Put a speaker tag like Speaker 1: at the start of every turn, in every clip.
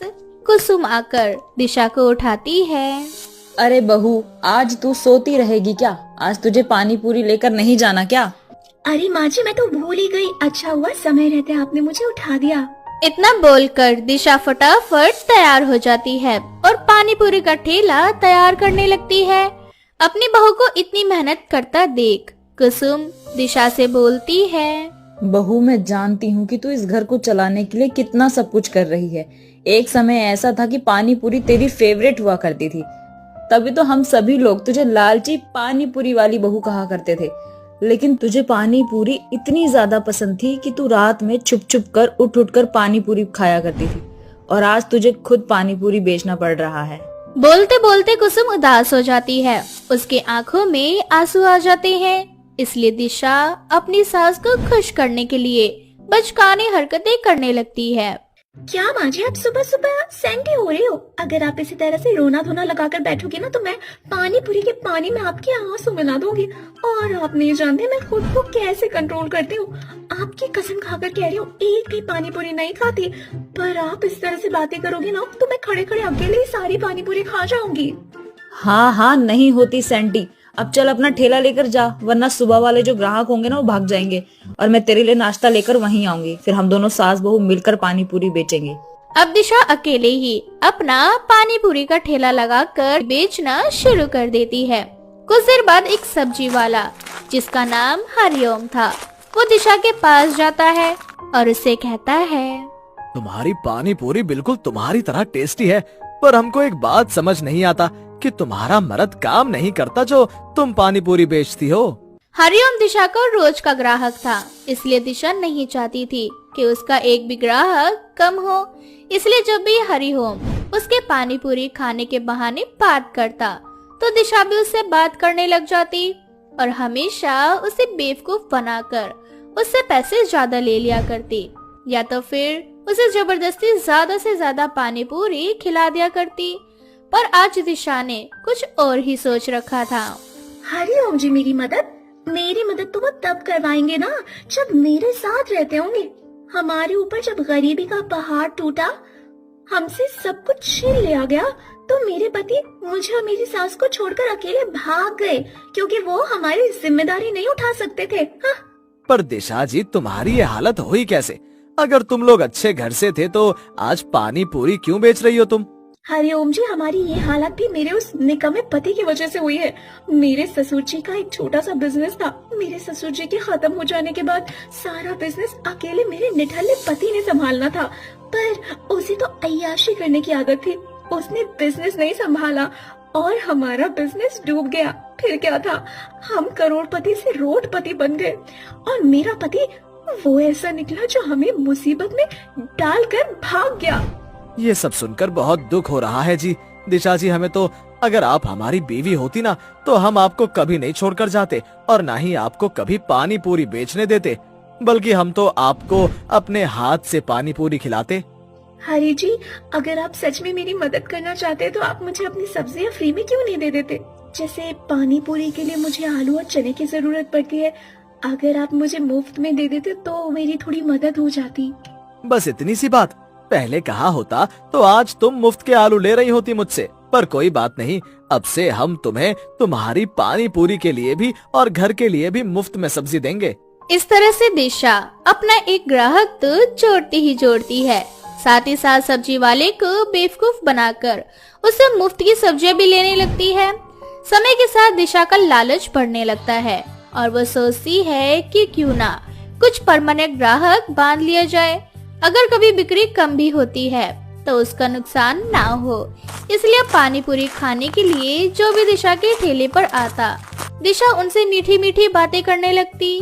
Speaker 1: कुसुम आकर दिशा को उठाती है।
Speaker 2: अरे बहू, आज तू सोती रहेगी क्या? आज तुझे पानी पूरी लेकर नहीं जाना क्या?
Speaker 3: अरे माँ जी, मैं तो भूल ही गई। अच्छा हुआ समय रहते आपने मुझे उठा दिया।
Speaker 1: इतना बोलकर दिशा फटाफट तैयार हो जाती है और पानी पूरी का ठेला तैयार करने लगती है। अपनी बहू को इतनी मेहनत करता देख कुसुम दिशा से बोलती है,
Speaker 2: बहू, मैं जानती हूँ कि तू इस घर को चलाने के लिए कितना सब कुछ कर रही है। एक समय ऐसा था कि पानी पूरी तेरी फेवरेट हुआ करती थी, तभी तो हम सभी लोग तुझे लालची पानी पूरी वाली बहू कहा करते थे। लेकिन तुझे पानी पूरी इतनी ज्यादा पसंद थी कि तू रात में छुप छुप कर उठ उठ कर पानी पूरी खाया करती थी, और आज तुझे खुद पानी पूरी बेचना पड़ रहा है।
Speaker 1: बोलते बोलते कुसुम उदास हो जाती है। उसके आंखों में आंसू आ जाते हैं। इसलिए दिशा अपनी सास को खुश करने के लिए बचकाने हरकतें करने लगती है।
Speaker 3: क्या माँ जी, आप सुबह सुबह सैंडी हो रही हो? अगर आप इसी तरह से रोना धोना लगाकर बैठोगी ना तो मैं पानी पूरी के पानी में आपके आंसू मिला दूंगी। और आप नहीं जानते मैं खुद को कैसे कंट्रोल करती हूँ। आपकी कसम खाकर कह रही हूँ, एक भी पानी पूरी नहीं खाती। पर आप इस तरह से बातें करोगी ना तो मैं खड़े खड़े अकेले ही सारी पानी पूरी खा जाऊंगी।
Speaker 2: हाँ हाँ, नहीं होती सैंटी। अब चल अपना ठेला लेकर जा, वरना सुबह वाले जो ग्राहक होंगे ना वो भाग जाएंगे, और मैं तेरे लिए नाश्ता लेकर वहीं आऊंगी। फिर हम दोनों सास बहू मिलकर पानी पूरी बेचेंगे।
Speaker 1: अब दिशा अकेले ही अपना पानी पूरी का ठेला लगाकर बेचना शुरू कर देती है। कुछ देर बाद एक सब्जी वाला जिसका नाम हरिओम था, वो दिशा के पास जाता है और उससे कहता है,
Speaker 4: तुम्हारी पानी पूरी बिल्कुल तुम्हारी तरह टेस्टी है, पर हमको एक बात समझ नहीं आता कि तुम्हारा मर्द काम नहीं करता जो तुम पानी पूरी बेचती हो।
Speaker 1: हरिओम दिशा का रोज का ग्राहक था, इसलिए दिशा नहीं चाहती थी कि उसका एक भी ग्राहक कम हो। इसलिए जब भी हरिओम उसके पानी पूरी खाने के बहाने बात करता तो दिशा भी उससे बात करने लग जाती और हमेशा उसे बेवकूफ बनाकर उससे पैसे ज्यादा ले लिया करती, या तो फिर उसे जबरदस्ती ज्यादा से ज्यादा पानी पूरी खिला दिया करती। पर आज दिशा ने कुछ और ही सोच रखा था।
Speaker 3: हरिओम जी, मेरी मदद तो वो तब करवाएंगे ना जब मेरे साथ रहते होंगे। हमारे ऊपर जब गरीबी का पहाड़ टूटा, हमसे सब कुछ छीन लिया गया, तो मेरे पति मुझे और मेरी सास को छोड़कर अकेले भाग गए क्योंकि वो हमारी जिम्मेदारी नहीं उठा सकते थे। हाँ?
Speaker 4: पर दिशा जी, तुम्हारी ये हालत हुई कैसे? अगर तुम लोग अच्छे घर से थे तो आज पानी पूरी क्यों बेच रही हो तुम?
Speaker 3: हरिओम जी, हमारी ये हालत भी मेरे उस निकम्मे पति की वजह से हुई है। मेरे ससुर जी का एक छोटा सा बिजनेस था। मेरे ससुर जी के खत्म हो जाने के बाद सारा बिजनेस अकेले मेरे निठल्ले पति ने संभालना था, पर उसे तो अय्याशी करने की आदत थी। उसने बिजनेस नहीं संभाला और हमारा बिजनेस डूब गया। फिर क्या था, हम करोड़पति से रोडपति बन गए और मेरा पति वो ऐसा निकला जो हमें मुसीबत में डालकर भाग गया।
Speaker 4: ये सब सुनकर बहुत दुख हो रहा है जी। दिशा जी, हमें तो अगर आप हमारी बीवी होती ना तो हम आपको कभी नहीं छोड़कर जाते और ना ही आपको कभी पानी पूरी बेचने देते, बल्कि हम तो आपको अपने हाथ से पानी पूरी खिलाते।
Speaker 3: हरी जी, अगर आप सच में मेरी मदद करना चाहते तो आप मुझे अपनी सब्जियां फ्री में क्यों नहीं दे देते? जैसे पानी पूरी के लिए मुझे आलू और चने की जरूरत पड़ती है, अगर आप मुझे मुफ्त में दे देते तो मेरी थोड़ी मदद हो जाती।
Speaker 4: बस इतनी सी बात? पहले कहा होता तो आज तुम मुफ्त के आलू ले रही होती मुझसे। पर कोई बात नहीं, अब से हम तुम्हें तुम्हारी पानी पूरी के लिए भी और घर के लिए भी मुफ्त में सब्जी देंगे।
Speaker 1: इस तरह से दिशा अपना एक ग्राहक तो जोड़ती ही जोड़ती है, साथ ही साथ सब्जी वाले को बेवकूफ बनाकर उसे मुफ्त की सब्जियां भी लेने लगती है। समय के साथ दिशा का लालच बढ़ने लगता है और वो सोचती है कि क्यों ना कुछ परमानेंट ग्राहक बांध लिया जाए। अगर कभी बिक्री कम भी होती है तो उसका नुकसान ना हो। इसलिए पानी पूरी खाने के लिए जो भी दिशा के ठेले पर आता, दिशा उनसे मीठी मीठी बातें करने लगती।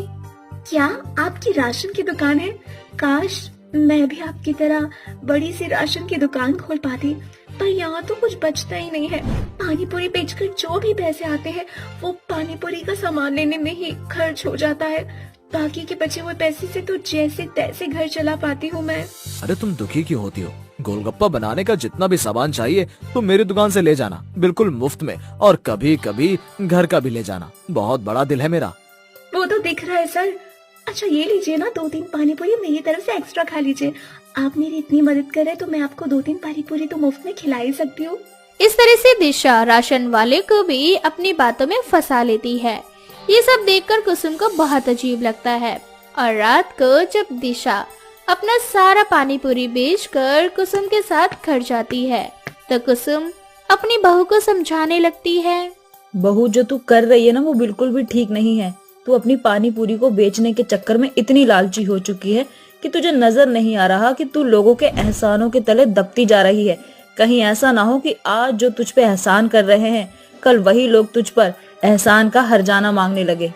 Speaker 3: क्या आपकी राशन की दुकान है? काश मैं भी आपकी तरह बड़ी सी राशन की दुकान खोल पाती, पर यहाँ तो कुछ बचता ही नहीं है। पानी पूरी बेचकर जो भी पैसे आते हैं वो पानी पूरी का सामान लेने में ही खर्च हो जाता है। बाकी के बचे हुए पैसे से तो जैसे तैसे घर चला पाती हूँ मैं।
Speaker 4: अरे तुम दुखी क्यों होती हो? गोलगप्पा बनाने का जितना भी सामान चाहिए तुम मेरी दुकान से ले जाना, बिल्कुल मुफ्त में, और कभी कभी घर का भी ले जाना। बहुत बड़ा दिल है मेरा।
Speaker 3: वो तो दिख रहा है सर, अच्छा ये लीजिए ना 2-3 पानी पूरी मेरी तरफ से एक्स्ट्रा खा लीजिए। आप मेरी इतनी मदद कर रहे हैं तो मैं आपको 2-3 पानी पूरी तो मुफ्त में खिला ही सकती हूँ।
Speaker 1: इस तरह से दिशा राशन वाले को भी अपनी बातों में फंसा लेती है। ये सब देखकर कुसुम को बहुत अजीब लगता है और रात को जब दिशा अपना सारा पानी पूरी बेचकर कुसुम के साथ घर जाती है तो कुसुम अपनी बहू को समझाने लगती है।
Speaker 2: बहू, जो तू कर रही है ना वो बिल्कुल भी ठीक नहीं है। तू अपनी पानी पूरी को बेचने के चक्कर में इतनी लालची हो चुकी है कि तुझे नजर नहीं आ रहा कि तू लोगों के एहसानों के तले दबती जा रही है। कहीं ऐसा ना हो कि आज जो तुझ पे एहसान कर रहे हैं कल वही लोग तुझ पर एहसान का हर्जाना मांगने लगे।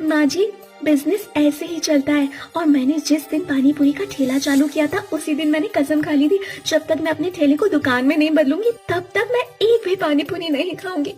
Speaker 3: माँ जी, बिजनेस ऐसे ही चलता है और मैंने जिस दिन पानी पूरी का ठेला चालू किया था उसी दिन मैंने कसम खा ली थी जब तक मैं अपने ठेले को दुकान में नहीं बदलूंगी तब तक मैं एक भी पानी पूरी नहीं खाऊंगी।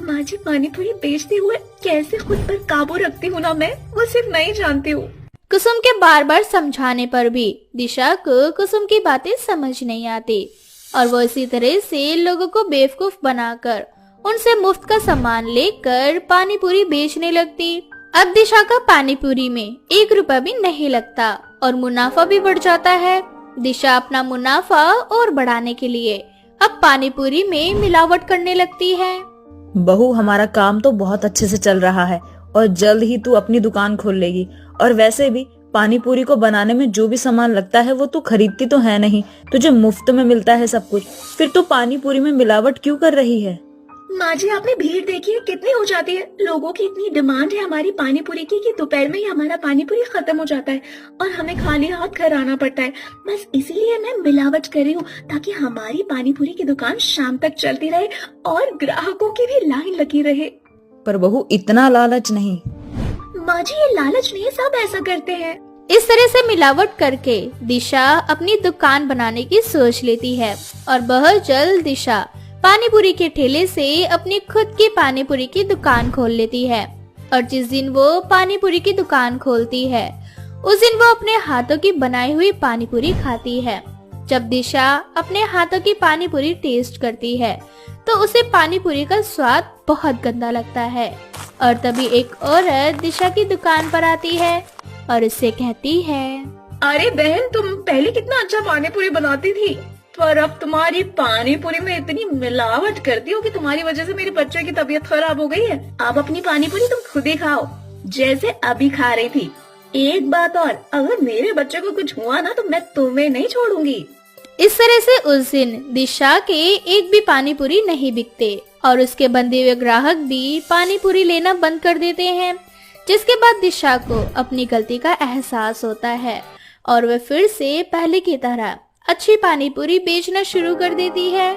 Speaker 3: माँ जी, पानी पूरी बेचते हुए कैसे खुद पर काबू रखती हूँ ना मैं, वो सिर्फ नहीं जानती हूँ।
Speaker 1: कुसुम के बार बार समझाने पर भी दिशा को कुसुम की बातें समझ नहीं आती और वो इसी तरह से लोगों को बेवकूफ बनाकर उनसे मुफ्त का सामान लेकर पानी पूरी बेचने लगती। अब दिशा का पानी पूरी में 1 रुपया भी नहीं लगता और मुनाफा भी बढ़ जाता है। दिशा अपना मुनाफा और बढ़ाने के लिए अब पानी पूरी में मिलावट करने लगती है।
Speaker 2: बहू, हमारा काम तो बहुत अच्छे से चल रहा है और जल्द ही तू अपनी दुकान खोल लेगी। और वैसे भी पानी पूरी को बनाने में जो भी सामान लगता है वो तू खरीदती तो है नहीं, तुझे मुफ्त में मिलता है सब कुछ। फिर तू पानी पूरी में मिलावट क्यों कर रही है?
Speaker 3: माँ जी, आपने भीड़ देखी है कितनी हो जाती है। लोगों की इतनी डिमांड है हमारी पानी पूरी की कि दोपहर में ही हमारा पानी पूरी खत्म हो जाता है और हमें खाली हाथ घर आना पड़ता है। बस इसीलिए मैं मिलावट कर रही हूँ ताकि हमारी पानी पूरी की दुकान शाम तक चलती रहे और ग्राहकों की भी लाइन लगी रहे।
Speaker 2: पर बहू, इतना लालच नहीं।
Speaker 3: माँ जी, ये लालच नहीं, सब ऐसा करते हैं।
Speaker 1: इस तरह से मिलावट करके दिशा अपनी दुकान बनाने की सोच लेती है और बहुत जल्द दिशा पानी पूरी के ठेले से अपनी खुद की पानी पूरी की दुकान खोल लेती है। और जिस दिन वो पानी पूरी की दुकान खोलती है उस दिन वो अपने हाथों की बनाई हुई पानी पूरी खाती है। जब दिशा अपने हाथों की पानी पूरी टेस्ट करती है तो उसे पानी पूरी का स्वाद बहुत गंदा लगता है और तभी एक औरत दिशा की दुकान पर आती है और उससे कहती है,
Speaker 3: अरे बहन, तुम पहले कितना अच्छा पानी पूरी बनाती थी पर अब तुम्हारी पानी पूरी में इतनी मिलावट करती हो कि तुम्हारी वजह से मेरे बच्चे की तबीयत खराब हो गई है। अब अपनी पानी पूरी तुम खुद ही खाओ जैसे अभी खा रही थी। एक बात और, अगर मेरे बच्चे को कुछ हुआ ना तो मैं तुम्हें नहीं छोड़ूंगी।
Speaker 1: इस तरह से उस दिन दिशा के एक भी पानी पूरी नहीं बिकते और उसके बंधे हुए ग्राहक भी पानी पूरी लेना बंद कर देते हैं। जिसके बाद दिशा को अपनी गलती का एहसास होता है और वह फिर से पहले की तरह अच्छी पानी पूरी बेचना शुरू कर देती है,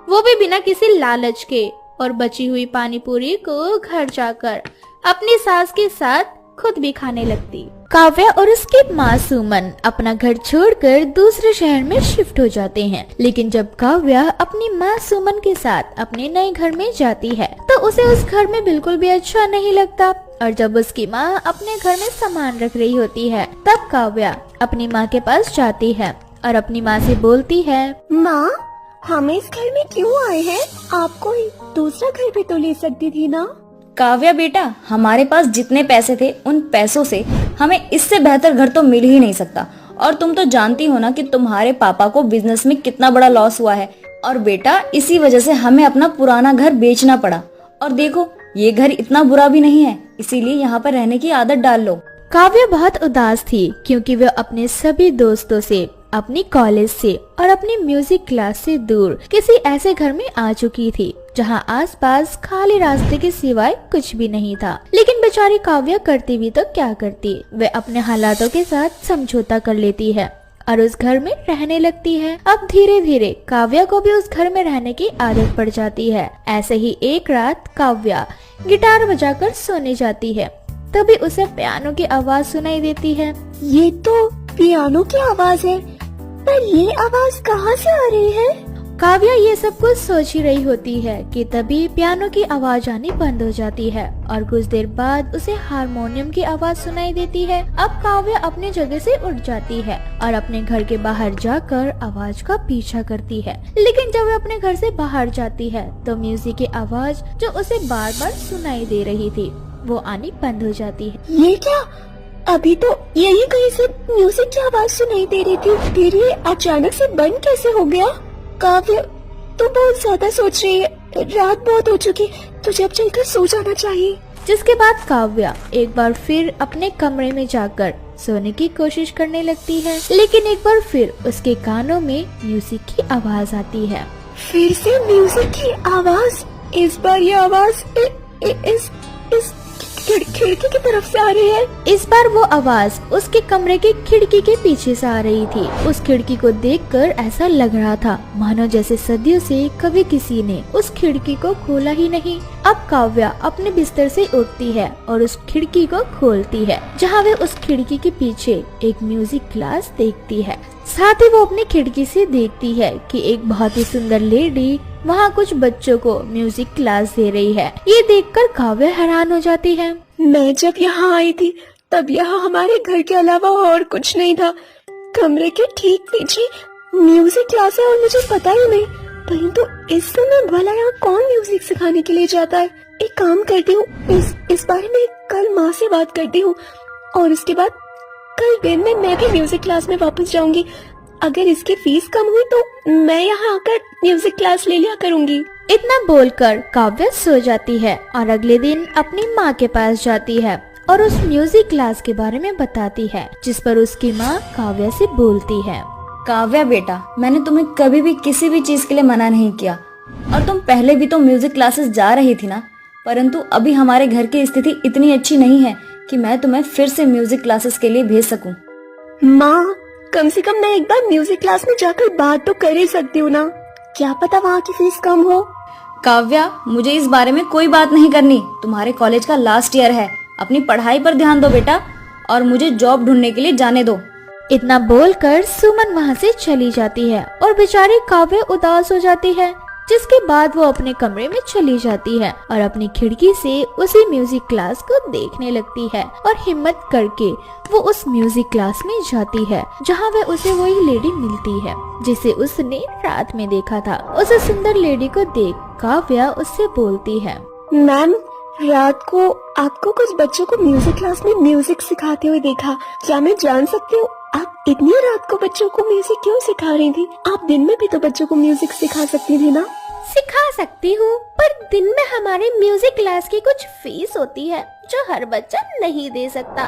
Speaker 1: वो भी बिना किसी लालच के। और बची हुई पानी पूरी को घर जाकर अपनी सास के साथ खुद भी खाने लगती। काव्या और उसकी माँ सुमन अपना घर छोड़कर दूसरे शहर में शिफ्ट हो जाते हैं। लेकिन जब काव्या अपनी माँ सुमन के साथ अपने नए घर में जाती है तो उसे उस घर में बिल्कुल भी अच्छा नहीं लगता। और जब उसकी माँ अपने घर में सामान रख रही होती है तब काव्या अपनी माँ के पास जाती है और अपनी माँ से बोलती है,
Speaker 3: माँ, हम इस घर में क्यों आए हैं? आप कोई दूसरा घर भी तो ले सकती थी ना।
Speaker 2: काव्या बेटा, हमारे पास जितने पैसे थे उन पैसों से हमें इससे बेहतर घर तो मिल ही नहीं सकता। और तुम तो जानती हो ना कि तुम्हारे पापा को बिजनेस में कितना बड़ा लॉस हुआ है। और बेटा, इसी वजह से हमें अपना पुराना घर बेचना पड़ा। और देखो, ये घर इतना बुरा भी नहीं है, इसीलिए यहाँ पर रहने की आदत डाल लो।
Speaker 1: काव्या बहुत उदास थी क्योंकि वह अपने सभी दोस्तों से, अपनी कॉलेज से और अपनी म्यूजिक क्लास से दूर किसी ऐसे घर में आ चुकी थी जहां आसपास खाली रास्ते के सिवाय कुछ भी नहीं था। लेकिन बेचारी काव्या करती भी तो क्या करती, वह अपने हालातों के साथ समझौता कर लेती है और उस घर में रहने लगती है। अब धीरे धीरे काव्या को भी उस घर में रहने की आदत पड़ जाती है। ऐसे ही एक रात काव्या गिटार बजाकर सोने जाती है, तभी उसे पियानो की आवाज सुनाई देती है।
Speaker 3: ये तो पियानो की आवाज है, पर ये आवाज कहाँ से आ रही है?
Speaker 1: काव्या ये सब कुछ सोच ही रही होती है कि तभी पियानो की आवाज आनी बंद हो जाती है और कुछ देर बाद उसे हारमोनियम की आवाज सुनाई देती है। अब काव्या अपनी जगह से उठ जाती है और अपने घर के बाहर जाकर आवाज का पीछा करती है। लेकिन जब वह अपने घर से बाहर जाती है तो म्यूजिक की आवाज जो उसे बार बार सुनाई दे रही थी वो आनी बंद हो जाती है।
Speaker 3: ये क्या? अभी तो यही कहीं से म्यूजिक की आवाज सुनाई दे रही थी, फिर ये अचानक से बंद कैसे हो गया? काव्य, तू बहुत ज्यादा सोच रही है, रात बहुत हो चुकी, तुझे अब चलकर सो जाना चाहिए।
Speaker 1: जिसके बाद काव्या एक बार फिर अपने कमरे में जाकर सोने की कोशिश करने लगती है, लेकिन एक बार फिर उसके कानों में म्यूजिक की आवाज आती है।
Speaker 3: फिर से म्यूजिक की आवाज, इस बार ये आवाज इस खिड़की की तरफ से आ रही है।
Speaker 1: इस बार वो आवाज उसके कमरे की खिड़की के पीछे से आ रही थी। उस खिड़की को देखकर ऐसा लग रहा था मानो जैसे सदियों से कभी किसी ने उस खिड़की को खोला ही नहीं। अब काव्या अपने बिस्तर से उठती है और उस खिड़की को खोलती है, जहाँ वे उस खिड़की के पीछे एक म्यूजिक क्लास देखती है। साथ ही वो अपनी खिड़की से देखती है कि एक बहुत ही सुंदर लेडी वहाँ कुछ बच्चों को म्यूजिक क्लास दे रही है। ये देखकर काव्या हैरान हो जाती है।
Speaker 3: मैं जब यहाँ आई थी तब यहाँ हमारे घर के अलावा और कुछ नहीं था। कमरे के ठीक पीछे म्यूजिक क्लास है और मुझे पता ही नहीं, परंतु इस समय भला यहाँ कौन म्यूजिक सिखाने के लिए जाता है? एक काम करती हूँ, इस बारे में कल माँ से बात करती हूँ और उसके बाद कल दिन में मैं भी म्यूजिक क्लास में वापस जाऊंगी। अगर इसकी फीस कम हुई तो मैं यहाँ आकर म्यूजिक क्लास ले लिया करूंगी।
Speaker 1: इतना बोलकर काव्या सो जाती है और अगले दिन अपनी माँ के पास जाती है और उस म्यूजिक क्लास के बारे में बताती है, जिस पर उसकी माँ काव्या से बोलती है।
Speaker 2: काव्या बेटा, मैंने तुम्हें कभी भी किसी भी चीज के लिए मना नहीं किया और तुम पहले भी तो म्यूजिक क्लासेस जा रही थी ना, परंतु अभी हमारे घर की स्थिति इतनी अच्छी नहीं है कि मैं तुम्हें फिर से म्यूजिक क्लासेस के लिए भेज सकूं।
Speaker 3: माँ, कम से कम मैं एक बार म्यूजिक क्लास में जाकर बात तो कर ही सकती हूँ ना, क्या पता वहाँ की फीस कम हो।
Speaker 2: काव्या, मुझे इस बारे में कोई बात नहीं करनी। तुम्हारे कॉलेज का लास्ट ईयर है, अपनी पढ़ाई पर ध्यान दो बेटा और मुझे जॉब ढूंढने के लिए जाने दो।
Speaker 1: इतना बोलकर सुमन वहाँ से चली जाती है और बेचारी काव्या उदास हो जाती है, जिसके बाद वो अपने कमरे में चली जाती है और अपनी खिड़की से उसी म्यूजिक क्लास को देखने लगती है और हिम्मत करके वो उस म्यूजिक क्लास में जाती है, जहाँ वह उसे वही लेडी मिलती है जिसे उसने रात में देखा था। उस सुंदर लेडी को देख काव्या उससे बोलती है,
Speaker 3: मैम, रात को आपको कुछ बच्चों को म्यूजिक क्लास में म्यूजिक सिखाते हुए देखा, क्या मैं जान सकती हूँ आप इतनी रात को बच्चों को म्यूजिक क्यों सिखा रही थी? आप दिन में भी तो बच्चों को म्यूजिक सिखा सकती थी ना।
Speaker 1: सिखा सकती हूँ, पर दिन में हमारे म्यूजिक क्लास की कुछ फीस होती है जो हर बच्चा नहीं दे सकता।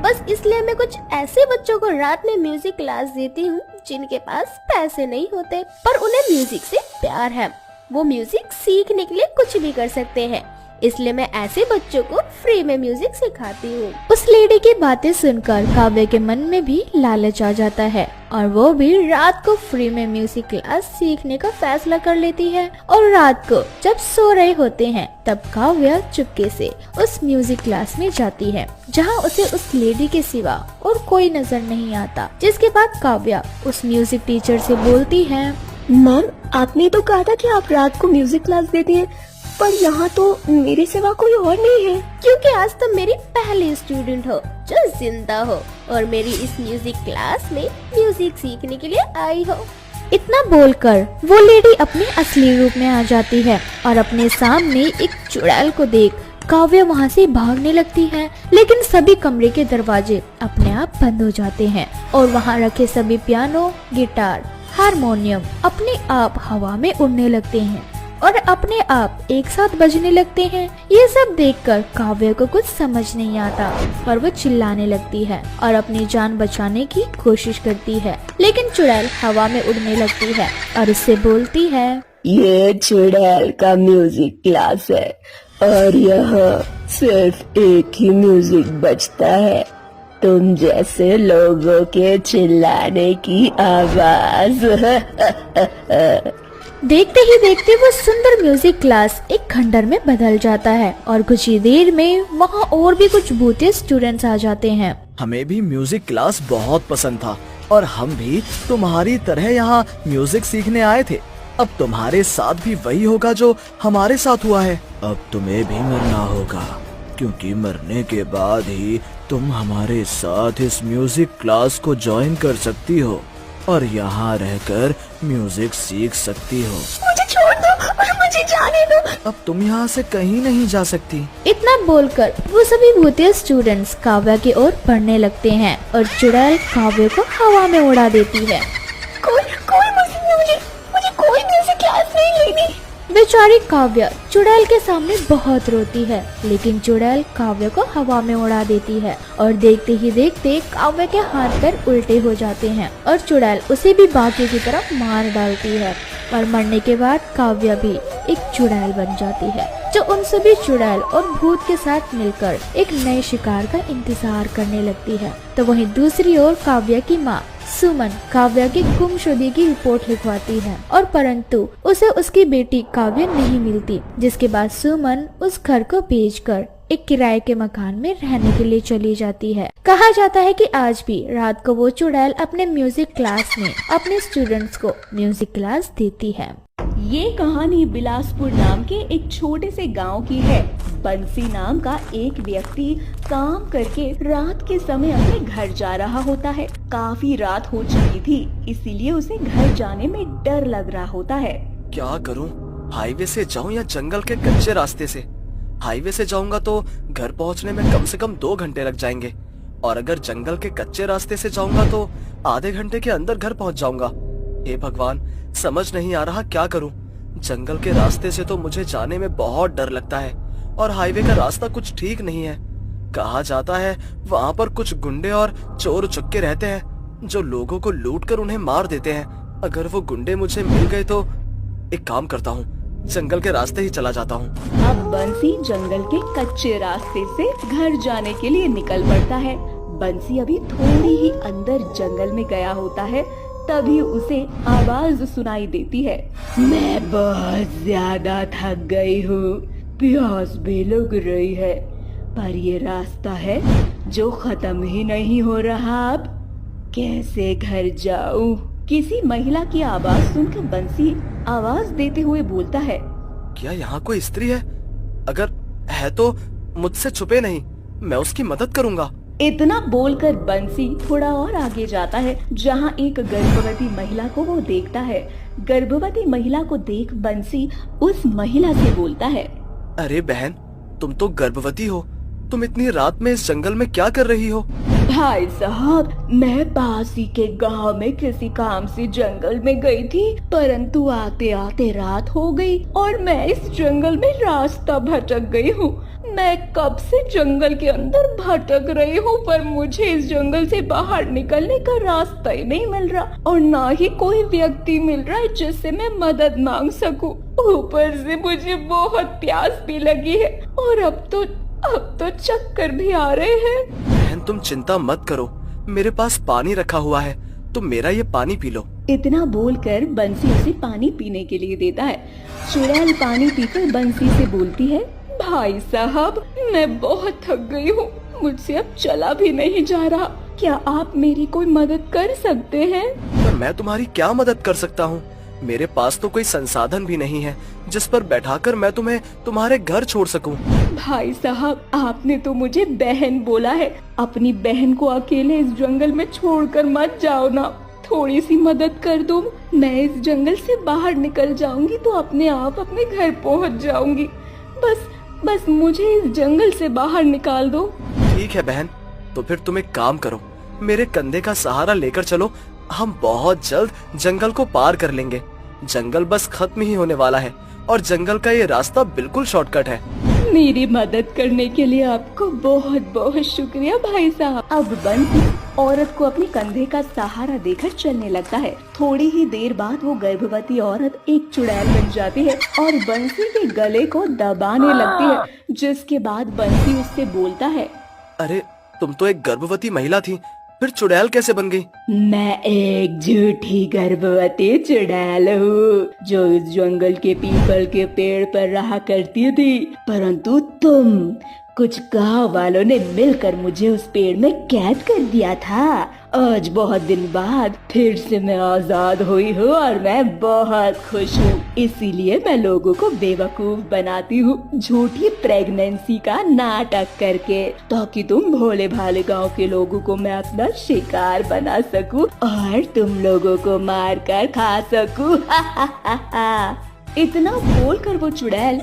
Speaker 1: बस इसलिए मैं कुछ ऐसे बच्चों को रात में म्यूजिक क्लास देती हूँ जिनके पास पैसे नहीं होते पर उन्हें म्यूजिक से प्यार है। वो म्यूजिक सीखने के लिए कुछ भी कर सकते हैं, इसलिए मैं ऐसे बच्चों को फ्री में म्यूजिक सिखाती हूँ। उस लेडी की बातें सुनकर काव्या के मन में भी लालच आ जाता है और वो भी रात को फ्री में म्यूजिक क्लास सीखने का फैसला कर लेती है। और रात को जब सो रहे होते हैं तब काव्या चुपके से उस म्यूजिक क्लास में जाती है, जहाँ उसे उस लेडी के सिवा और कोई नजर नहीं आता। जिसके बाद काव्या उस म्यूजिक टीचर से बोलती है,
Speaker 3: मैम, आपने तो कहा था कि आप रात को म्यूजिक क्लास देती हैं, पर यहाँ तो मेरे सिवा कोई और नहीं है।
Speaker 1: क्योंकि आज तुम मेरी पहली स्टूडेंट हो जो जिंदा हो और मेरी इस म्यूजिक क्लास में म्यूजिक सीखने के लिए आई हो। इतना बोलकर वो लेडी अपने असली रूप में आ जाती है और अपने सामने एक चुड़ैल को देख काव्या वहाँ से भागने लगती है, लेकिन सभी कमरे के दरवाजे अपने आप बंद हो जाते हैं और वहाँ रखे सभी पियानो, गिटार, हारमोनियम अपने आप हवा में उड़ने लगते हैं और अपने आप एक साथ बजने लगते हैं। ये सब देखकर काव्या को कुछ समझ नहीं आता और वो चिल्लाने लगती है और अपनी जान बचाने की कोशिश करती है, लेकिन चुड़ैल हवा में उड़ने लगती है और उससे बोलती है,
Speaker 3: ये चुड़ैल का म्यूजिक क्लास है और यहाँ सिर्फ एक ही म्यूजिक बजता है, तुम जैसे लोगों के चिल्लाने की आवाज।
Speaker 1: देखते ही देखते वो सुंदर म्यूजिक क्लास एक खंडर में बदल जाता है और कुछ ही देर में वहाँ और भी कुछ भूतिया स्टूडेंट्स आ जाते हैं।
Speaker 4: हमें भी म्यूजिक क्लास बहुत पसंद था और हम भी तुम्हारी तरह यहाँ म्यूजिक सीखने आए थे। अब तुम्हारे साथ भी वही होगा जो हमारे साथ हुआ है। अब तुम्हें भी मरना होगा, क्योंकि मरने के बाद ही तुम हमारे साथ इस म्यूजिक क्लास को ज्वाइन कर सकती हो और यहाँ रहकर म्यूजिक सीख सकती हो।
Speaker 3: मुझे छोड़ दो, मुझे जाने दो।
Speaker 4: अब तुम यहाँ से कहीं नहीं जा सकती।
Speaker 1: इतना बोलकर वो सभी भूतिया स्टूडेंट्स काव्या की ओर बढ़ने लगते हैं और चुड़ैल काव्या को हवा में उड़ा देती है।
Speaker 3: कोई मुझे कोई भी ऐसी क्लास नहीं लेनी।
Speaker 1: बेचारी काव्या चुड़ैल के सामने बहुत रोती है, लेकिन चुड़ैल काव्या को हवा में उड़ा देती है और देखते ही देखते काव्या के हाथ पैर उल्टे हो जाते हैं और चुड़ैल उसे भी बाकी की तरफ मार डालती है और मरने के बाद काव्या भी एक चुड़ैल बन जाती है, जो उन सभी चुड़ैल और भूत के साथ मिलकर एक नए शिकार का इंतजार करने लगती है। तो वहीं दूसरी ओर काव्या की माँ सुमन काव्या की गुमशुदगी की रिपोर्ट लिखवाती है और परंतु उसे उसकी बेटी काव्या नहीं मिलती, जिसके बाद सुमन उस घर को बेचकर एक किराए के मकान में रहने के लिए चली जाती है। कहा जाता है कि आज भी रात को वो चुड़ैल अपने म्यूजिक क्लास में अपने स्टूडेंट्स को म्यूजिक क्लास देती है।
Speaker 3: ये कहानी बिलासपुर नाम के एक छोटे से गांव की है। बंसी नाम का एक व्यक्ति काम करके रात के समय अपने घर जा रहा होता है। काफी रात हो चुकी थी, इसीलिए उसे घर जाने में डर लग रहा होता है।
Speaker 4: क्या करूं? हाईवे से जाऊं या जंगल के कच्चे रास्ते से? हाईवे से जाऊंगा तो घर पहुंचने में कम से कम 2 घंटे लग जाएंगे, और अगर जंगल के कच्चे रास्ते से जाऊंगा तो आधे घंटे के अंदर घर पहुंच जाऊंगा। हे भगवान, समझ नहीं आ रहा क्या करूं। जंगल के रास्ते से तो मुझे जाने में बहुत डर लगता है, और हाईवे का रास्ता कुछ ठीक नहीं है। कहा जाता है वहाँ पर कुछ गुंडे और चोर उचक्के रहते हैं जो लोगों को लूटकर उन्हें मार देते हैं। अगर वो गुंडे मुझे मिल गए तो एक काम करता हूँ, जंगल के रास्ते ही चला जाता हूँ।
Speaker 3: अब बंसी जंगल के कच्चे रास्ते से घर जाने के लिए निकल पड़ता है। बंसी अभी थोड़ी ही अंदर जंगल में गया होता है, तभी उसे आवाज सुनाई देती है। मैं बहुत ज्यादा थक गई हूँ, प्यास भी लग रही है, पर ये रास्ता है जो खत्म ही नहीं हो रहा। अब कैसे घर जाऊँ? किसी महिला की आवाज सुनकर बंसी आवाज देते हुए बोलता है,
Speaker 4: क्या यहाँ कोई स्त्री है? अगर है तो मुझसे छुपे नहीं, मैं उसकी मदद करूँगा।
Speaker 3: इतना बोलकर बंसी थोड़ा और आगे जाता है, जहाँ एक गर्भवती महिला को वो देखता है। गर्भवती महिला को देख बंसी उस महिला से बोलता है,
Speaker 4: अरे बहन, तुम तो गर्भवती हो, तुम इतनी रात में इस जंगल में क्या कर रही हो?
Speaker 3: भाई साहब, मैं पास ही के गांव में किसी काम से जंगल में गई थी, परंतु आते आते रात हो गई और मैं इस जंगल में रास्ता भटक गई हूँ। मैं कब से जंगल के अंदर भटक रही हूँ, पर मुझे इस जंगल से बाहर निकलने का रास्ता ही नहीं मिल रहा और ना ही कोई व्यक्ति मिल रहा है जिससे मैं मदद मांग सकूं। ऊपर से मुझे बहुत प्यास भी लगी है और अब तो चक्कर भी आ रहे हैं।
Speaker 4: बहन, तुम चिंता मत करो, मेरे पास पानी रखा हुआ है, तुम मेरा ये पानी पी लो।
Speaker 3: इतना बोलकर बंसी उसे पानी पीने के लिए देता है। चुड़ैल पानी पीकर बंसी से बोलती है, भाई साहब, मैं बहुत थक गई हूँ, मुझसे अब चला भी नहीं जा रहा, क्या आप मेरी कोई मदद कर सकते हैं?
Speaker 4: पर मैं तुम्हारी क्या मदद कर सकता हूँ? मेरे पास तो कोई संसाधन भी नहीं है जिस पर बैठाकर मैं तुम्हें तुम्हारे घर छोड़ सकूं।
Speaker 3: भाई साहब, आपने तो मुझे बहन बोला है, अपनी बहन को अकेले इस जंगल में छोड़कर मत जाओ ना, थोड़ी सी मदद कर दो, मैं इस जंगल से बाहर निकल जाऊंगी तो अपने आप अपने घर पहुंच जाऊंगी। बस मुझे इस जंगल से बाहर निकाल दो।
Speaker 4: ठीक है बहन, तो फिर तुम एक काम करो, मेरे कंधे का सहारा लेकर चलो, हम बहुत जल्द जंगल को पार कर लेंगे। जंगल बस खत्म ही होने वाला है और जंगल का ये रास्ता बिल्कुल शॉर्टकट है।
Speaker 3: मेरी मदद करने के लिए आपको बहुत बहुत शुक्रिया भाई साहब। अब बंसी औरत को अपने कंधे का सहारा देकर चलने लगता है। थोड़ी ही देर बाद वो गर्भवती औरत एक चुड़ैल बन जाती है और बंसी के गले को दबाने लगती है, जिसके बाद बंसी उससे बोलता है,
Speaker 4: अरे तुम तो एक गर्भवती महिला थी, फिर चुड़ैल कैसे बन गई?
Speaker 3: मैं एक झूठी गर्भवती चुड़ैल हूँ जो इस जंगल के पीपल के पेड़ पर रहा करती थी, परंतु तुम कुछ गांव वालों ने मिलकर मुझे उस पेड़ में कैद कर दिया था। आज बहुत दिन बाद फिर से मैं आजाद हुई हूँ और मैं बहुत खुश हूँ, इसीलिए मैं लोगों को बेवकूफ बनाती हूँ झूठी प्रेगनेंसी का नाटक करके, ताकि तुम भोले भाले गांव के लोगों को मैं अपना शिकार बना सकूँ और तुम लोगों को मार कर खा सकूँ। इतना बोलकर वो चुड़ैल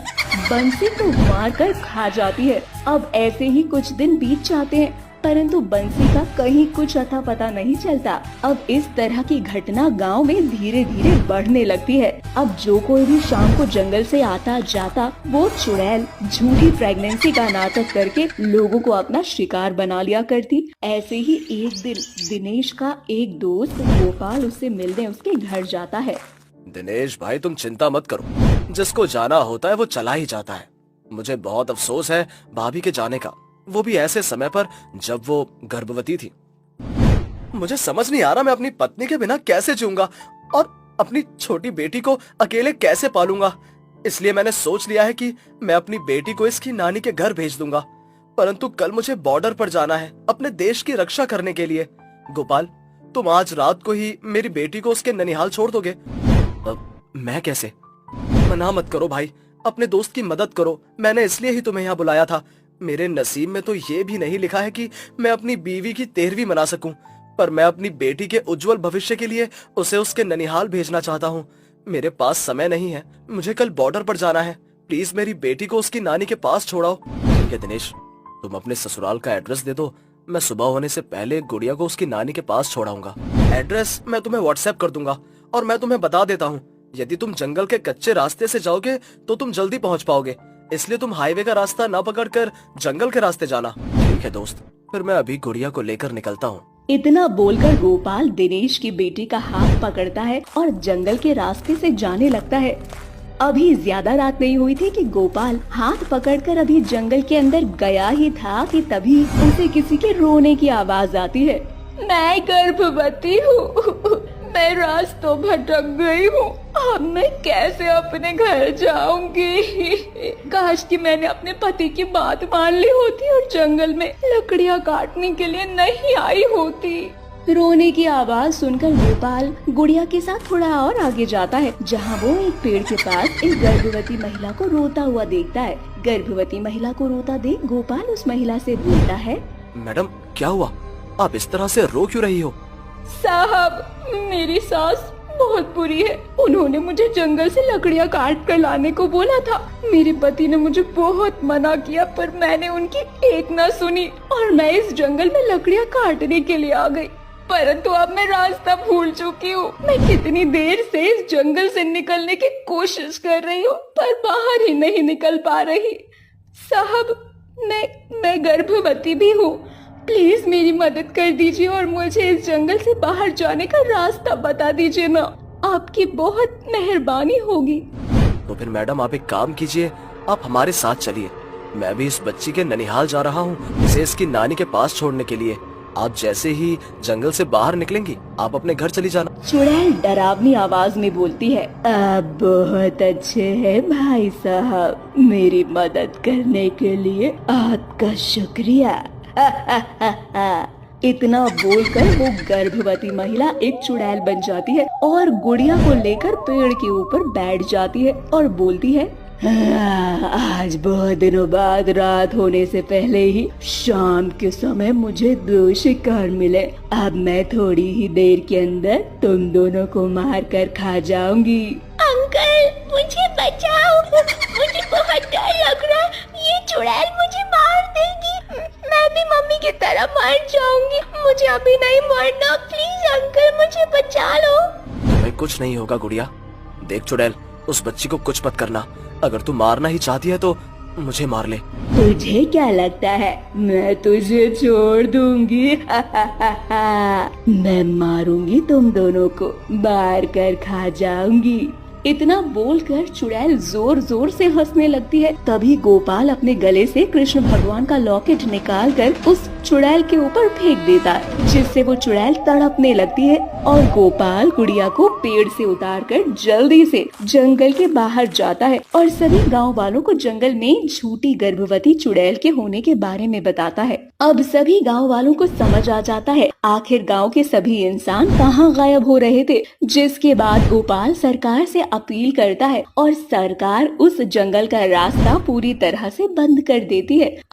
Speaker 3: बंसी को मारकर खा जाती है। अब ऐसे ही कुछ दिन बीत जाते हैं, परंतु बंसी का कहीं कुछ अता पता नहीं चलता। अब इस तरह की घटना गांव में धीरे धीरे बढ़ने लगती है। अब जो कोई भी शाम को जंगल से आता जाता, वो चुड़ैल झूठी प्रेगनेंसी का नाटक करके लोगों को अपना शिकार बना लिया करती। ऐसे ही एक दिन दिनेश का एक दोस्त गोपाल उससे मिलने उसके घर जाता है।
Speaker 4: दिनेश भाई तुम चिंता मत करो, जिसको जाना होता है वो चला ही जाता है। मुझे बहुत अफसोस है भाभी के जाने का, वो भी ऐसे समय पर जब वो गर्भवती थी। मुझे समझ नहीं आ रहा मैं अपनी पत्नी के बिना कैसे जीऊंगा और अपनी छोटी बेटी को अकेले कैसे पालूंगा। इसलिए मैंने सोच लिया है कि मैं अपनी बेटी को इसकी नानी के घर भेज दूंगा। परंतु कल मुझे बॉर्डर पर जाना है अपने देश की रक्षा करने के लिए। गोपाल, तुम आज रात को ही मेरी बेटी को उसके ननिहाल छोड़ दोगे? मैं कैसे? मना मत करो भाई, अपने दोस्त की मदद करो। मैंने इसलिए ही तुम्हें यहाँ बुलाया था। मेरे नसीब में तो ये भी नहीं लिखा है कि मैं अपनी बीवी की 13वीं मना सकूं, पर मैं अपनी बेटी के उज्जवल भविष्य के लिए उसे उसके ननिहाल भेजना चाहता हूँ। मेरे पास समय नहीं है, मुझे कल बॉर्डर पर जाना है। प्लीज मेरी बेटी को उसकी नानी के पास छोड़ाओ। ठीक है दिनेश, तुम अपने ससुराल का एड्रेस दे दो, मैं सुबह होने से पहले गुड़िया को उसकी नानी के पास छोड़ाऊंगा। एड्रेस मैं तुम्हें व्हाट्सएप कर दूंगा और मैं तुम्हें बता देता हूँ, यदि तुम जंगल के कच्चे रास्ते से जाओगे तो तुम जल्दी पहुँच पाओगे, इसलिए तुम हाईवे का रास्ता ना पकड़कर जंगल के रास्ते जाना। ठीक है दोस्त, फिर मैं अभी गुड़िया को लेकर निकलता हूँ।
Speaker 3: इतना बोलकर गोपाल दिनेश की बेटी का हाथ पकड़ता है और जंगल के रास्ते से जाने लगता है। अभी ज्यादा रात नहीं हुई थी कि गोपाल हाथ पकड़कर अभी जंगल के अंदर गया ही था कि तभी उसे किसी के रोने की आवाज आती है। मैं गर्भवती हूँ, मैं रास्तों भटक गई हूँ, अब मैं कैसे अपने घर जाऊंगी? काश कि मैंने अपने पति की बात मान ली होती और जंगल में लकड़ियाँ काटने के लिए नहीं आई होती। रोने की आवाज सुनकर गोपाल गुड़िया के साथ थोड़ा और आगे जाता है, जहाँ वो एक पेड़ के पास एक गर्भवती महिला को रोता हुआ देखता है। गर्भवती महिला को रोता देख गोपाल उस महिला से बोलता है,
Speaker 4: मैडम क्या हुआ, आप इस तरह से रो क्यों रही हो?
Speaker 3: साहब, मेरी सास बहुत बुरी है, उन्होंने मुझे जंगल से लकड़ियाँ काट कर लाने को बोला था। मेरे पति ने मुझे बहुत मना किया, पर मैंने उनकी एक न सुनी और मैं इस जंगल में लकड़ियाँ काटने के लिए आ गई। परंतु अब मैं रास्ता भूल चुकी हूँ। मैं कितनी देर से इस जंगल से निकलने की कोशिश कर रही हूँ, पर बाहर ही नहीं निकल पा रही। साहब, मैं गर्भवती भी हूँ, प्लीज मेरी मदद कर दीजिए और मुझे इस जंगल से बाहर जाने का रास्ता बता दीजिए ना, आपकी बहुत मेहरबानी होगी।
Speaker 4: तो फिर मैडम आप एक काम कीजिए, आप हमारे साथ चलिए। मैं भी इस बच्ची के ननिहाल जा रहा हूँ इसे इसकी नानी के पास छोड़ने के लिए। आप जैसे ही जंगल से बाहर निकलेंगी आप अपने घर चली जाना।
Speaker 3: चुड़ैल डरावनी आवाज में बोलती है, आप बहुत अच्छे हैं भाई साहब, मेरी मदद करने के लिए आपका शुक्रिया। इतना बोलकर वो गर्भवती महिला एक चुड़ैल बन जाती है और गुड़िया को लेकर पेड़ के ऊपर बैठ जाती है और बोलती है, आज बहुत दिनों बाद रात होने से पहले ही शाम के समय मुझे 2 शिकार मिले। अब मैं थोड़ी ही देर के अंदर तुम दोनों को मार कर खा जाऊंगी। अंकल, मुझे बचाओ, मुझे बहुत डर लग रहा है, ये चुड़ैल मुझे मार देगी, मैं भी मम्मी की तरह मर जाऊंगी। मुझे अभी नहीं मरना, प्लीज अंकल मुझे बचा लो।
Speaker 4: तुम्हें कुछ नहीं होगा गुड़िया। देख चुड़ैल, उस बच्ची को कुछ मत करना, अगर तू मारना ही चाहती है तो मुझे मार ले।
Speaker 3: तुझे क्या लगता है मैं तुझे छोड़ दूंगी? मैं मारूंगी तुम दोनों को, मार कर खा जाऊंगी। इतना बोलकर चुड़ैल जोर जोर से हंसने लगती है। तभी गोपाल अपने गले से कृष्ण भगवान का लॉकेट निकालकर उस चुड़ैल के ऊपर फेंक देता है, जिससे वो चुड़ैल तड़पने लगती है और गोपाल गुड़िया को पेड़ से उतारकर जल्दी से जंगल के बाहर जाता है और सभी गांव वालों को जंगल में झूठी गर्भवती चुड़ैल के होने के बारे में बताता है। अब सभी गांव वालों को समझ आ जाता है आखिर गांव के सभी इंसान कहाँ गायब हो रहे थे, जिसके बाद गोपाल सरकार से अपील करता है और सरकार उस जंगल का रास्ता पूरी तरह से बंद कर देती है।